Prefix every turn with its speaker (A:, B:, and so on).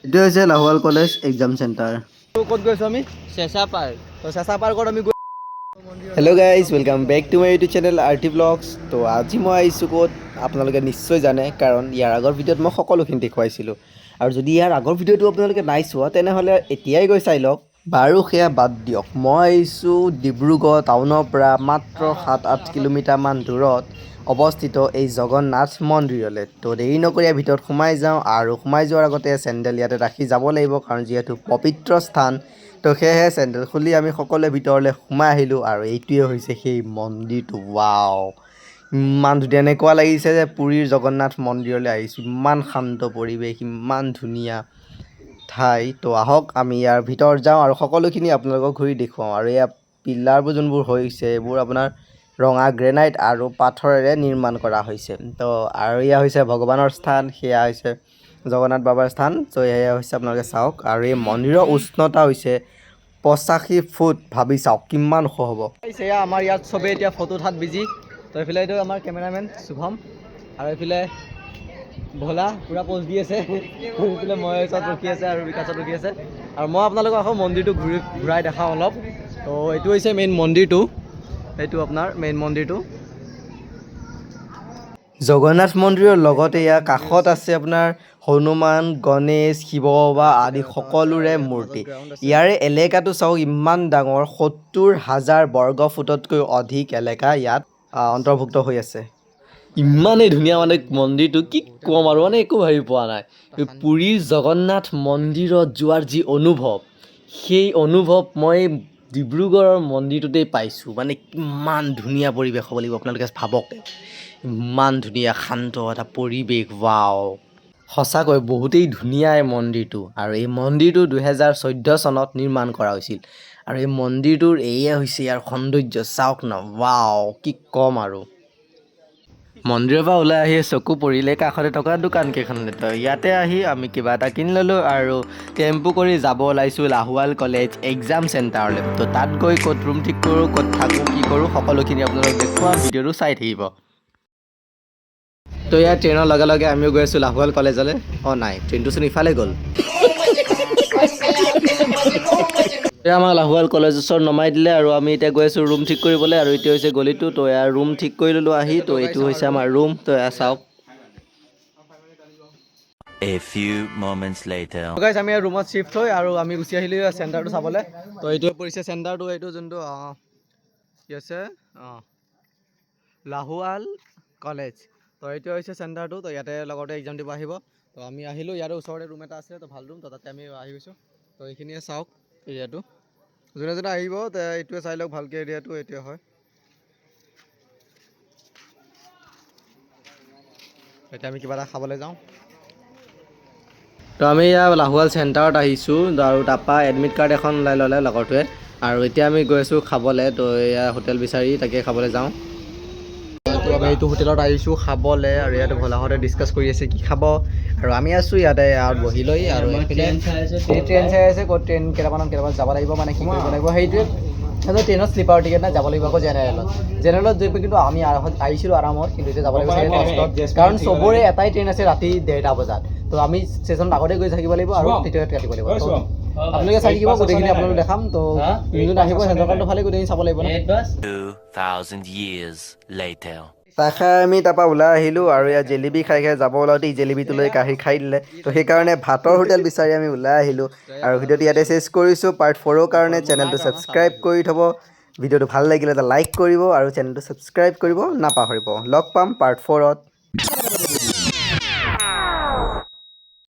A: এইটো হৈছে Lahowal college exam centre.
B: ক'ত গৈছোঁ আমি?
C: চেঁচা পাৰ্ক।
B: তো চেঁচা পাৰ্কত আমি
A: hello' guys, welcome back to my YouTube channel RT vlogs. তো আজি মই আহিছোঁ ক'ত আপোনালোকে নিশ্চয় জানে, কাৰণ ইয়াৰ আগৰ ভিডিঅ'ত মই সকলোখিনি দেখুৱাইছিলোঁ। আৰু যদি ইয়াৰ আগৰ ভিডিঅ'টো আপোনালোকে নাই চোৱা তেনেহ'লে এতিয়াই গৈ চাই লওক। বাৰু সেয়া বাদ দিয়ক, মই আহিছোঁ ডিব্ৰুগড় টাউনৰ পৰা মাত্ৰ 7-8 কিলোমিটাৰমান দূৰত অৱস্থিত এই জগন্নাথ মন্দিৰলৈ। তো দেৰি নকৰি ভিতৰত সোমাই যাওঁ, আৰু সোমাই যোৱাৰ আগতে চেণ্ডেল ইয়াতে ৰাখি যাব লাগিব, কাৰণ যিহেতু পবিত্ৰ স্থান। তো সেয়েহে চেণ্ডেল খুলি আমি সকলোৱে ভিতৰলৈ সোমাই আহিলোঁ, আৰু এইটোৱে হৈছে সেই মন্দিৰটো। ৱাও, ইমান ধুনীয়া, এনেকুৱা লাগিছে যে পুৰীৰ জগন্নাথ মন্দিৰলৈ আহিছোঁ। ইমান শান্ত পৰিৱেশ, ইমান ধুনীয়া ঠাই। তো আহক আমি ইয়াৰ ভিতৰত যাওঁ আৰু সকলোখিনি আপোনালোকক ঘূৰি দেখুৱাওঁ। আৰু এয়া পিলাৰবোৰ যোনবোৰ হৈছে, এইবোৰ আপোনাৰ ৰঙা গ্ৰেনাইট আৰু পাথৰেৰে নিৰ্মাণ কৰা হৈছে। তো আৰু এয়া হৈছে ভগৱানৰ স্থান, সেয়া হৈছে জগন্নাথ বাবাৰ স্থান। তো এয়া হৈছে আপোনালোকে চাওক, আৰু এই মন্দিৰৰ উষ্ণতা হৈছে 85 ফুট। ভাবি চাওক কিমান ওখ হ'ব।
B: এয়া আমাৰ ইয়াত চবেই এতিয়া ফটো উঠাত বিজি। তো এইফালে এইটো আমাৰ কেমেৰামেন শুভম, আৰু এইফালে ভোলা পূৰা প'জ দি আছে। এইফালে মই ওচৰত ৰখি আছে আৰু বিকাশত ৰখি আছে। আৰু মই আপোনালোকক আকৌ মন্দিৰটো ঘূৰাই দেখাওঁ অলপ। তো এইটো হৈছে মেইন মন্দিৰটো, এইটো আপোনাৰ মেইন মন্দিৰটো।
A: জগন্নাথ মন্দিৰৰ লগতে ইয়াৰ কাষত আছে আপোনাৰ হনুমান, গণেশ, শিৱ বাবা আদি সকলোৰে মূৰ্তি। ইয়াৰে এলেকাটো চাওক, ইমান ডাঙৰ, 70,000 বৰ্গ ফুটতকৈ অধিক এলেকা ইয়াত অন্তৰ্ভুক্ত হৈ আছে।
B: ইমানেই ধুনীয়া মানে মন্দিৰটো, কি ক'ম আৰু, মানে একো ভাবি পোৱা নাই। পুৰীৰ জগন্নাথ মন্দিৰত যোৱাৰ যি অনুভৱ, সেই অনুভৱ মই ডিব্ৰুগড়ৰ মন্দিৰটোতেই পাইছোঁ। মানে কিমান ধুনীয়া পৰিৱেশ হ'ব লাগিব আপোনালোকে ভাবক, ইমান ধুনীয়া শান্ত এটা পৰিৱেশ। ৱাও, সঁচাকৈ বহুতেই ধুনীয়া এই মন্দিৰটো। আৰু এই মন্দিৰটো 2014 চনত নিৰ্মাণ কৰা হৈছিল। আৰু এই মন্দিৰটোৰ এয়ে হৈছে ইয়াৰ সৌন্দৰ্য, চাওক ন। ৱাও, কি ক'ম আৰু। মন্দিৰৰ পৰা ওলাই আহি চকু পৰিলে কাষতে থকা দোকান কেইখনলৈ। তো ইয়াতে আহি আমি কিবা এটা কিনি ল'লোঁ, আৰু টেম্পু কৰি যাব ওলাইছোঁ লাহোৱাল কলেজ এক্সাম চেণ্টাৰলৈ। তো তাত গৈ ক'ত ৰুম ঠিক কৰোঁ, ক'ত থাকোঁ, কি কৰোঁ, সকলোখিনি আপোনালোকক দেখুৱাম। ভিডিঅ'টো চাই থাকিব। তো ইয়াত ট্ৰেইনৰ লগে লগে আমিও গৈ আছোঁ লাহোৱাল কলেজলৈ। অঁ নাই, ট্ৰেইনটোচোন ইফালে গ'ল। এয়া আমাক লাহোৱাল কলেজ ওচৰত নমাই দিলে, আৰু আমি এতিয়া গৈ আছোঁ ৰুম ঠিক কৰিবলৈ। আৰু এইটো হৈছে গলিটো। তো এয়া ৰুম ঠিক কৰি ল'লোঁ আহি। তো এইটো হৈছে আমাৰ ৰুম। তো এয়া চাওক।
D: A few moments later.
B: Guys, আমি ৰুমত শ্বিফ্ট হৈ আৰু আমি গুচি আহিলোঁ চেণ্টাৰটো চাবলৈ। তো এইটোৱে পৰিছে চেণ্টাৰটো, এইটো যোনটো কি আছে লাহোৱাল কলেজ। তো এইটোৱে হৈছে চেণ্টাৰটো। তো ইয়াতে লগতে এক্সাম দিব আহিব। তো আমি আহিলোঁ, ইয়াতে ওচৰতে ৰুম এটা আছে, তো ভাল ৰুম। তো তাতে আমি আহি গৈছোঁ। তো এইখিনিয়ে চাওক এৰিয়াটো, যোনে যোনে আহিব এইটোৱে চাই লওক ভালকৈ। এৰিয়াটো এইটোৱে হয়। এতিয়া আমি কিবা এটা খাবলৈ যাওঁ। তো আমি ইয়াৰ লাহোৱাল চেণ্টাৰত আহিছোঁ, আৰু তাৰপৰা এডমিট কাৰ্ড এখন ওলাই ল'লে লগৰটোৱে। আৰু এতিয়া আমি গৈ আছোঁ খাবলৈ। তো এয়া হোটেল বিচাৰি তাকে খাবলৈ যাওঁ। তো আমি এইটো হোটেলত আহিছোঁ খাবলৈ, আৰু ইয়াতে ভোলাহঁতে ডিছকাছ কৰি আছে কি খাব। আৰু আমি আছোঁ ইয়াতে বহি লৈ, আৰু ট্ৰেইন চাই আছে ক'ত ট্ৰেইন কেইটামানত যাব লাগিব, মানে কি কৰিব লাগিব সেইটোৱে। ট্ৰেইনত শ্লিপাৰ টিকেট নাই, যাব লাগিব আকৌ জেনেৰেলত গৈ কিন্তু আমি আহিছিলোঁ আৰামত, কিন্তু এতিয়া যাব লাগিব কাৰণ চবৰে এটাই ট্ৰেইন আছে ৰাতি 1:30 বজাত। তো আমি ষ্টেচনত আগতে গৈ থাকিব লাগিব, আৰু টিকেট কাটিব লাগিব। আপোনালোকে চাই থাকিব, গোটেইখিনি আপোনালোকে দেখাম। তো যোন আহিব সিহঁতৰ কাৰণেতো ভালেই, গোটেইখিনি চাব লাগিব।
D: 2,000 years later.
A: চাহ খাই আমি তাৰপৰা ওলাই আহিলোঁ, আৰু ইয়াত জেলেবি খাই যাব ওলাওঁতে জেলেবিটোলৈ কাঢ়ি খাই দিলে। তো সেইকাৰণে ভাতৰ হোটেল বিচাৰি আমি ওলাই আহিলোঁ। আৰু ভিডিঅ'টো ইয়াতে চেছ কৰিছোঁ। পাৰ্ট 4ৰ কাৰণে চেনেলটো ছাবস্ক্ৰাইব কৰি থ'ব। ভিডিঅ'টো ভাল লাগিলে এটা লাইক কৰিব, আৰু চেনেলটো ছাবস্ক্ৰাইব কৰিব নাপাহৰিব। লগ পাম পাৰ্ট 4ত।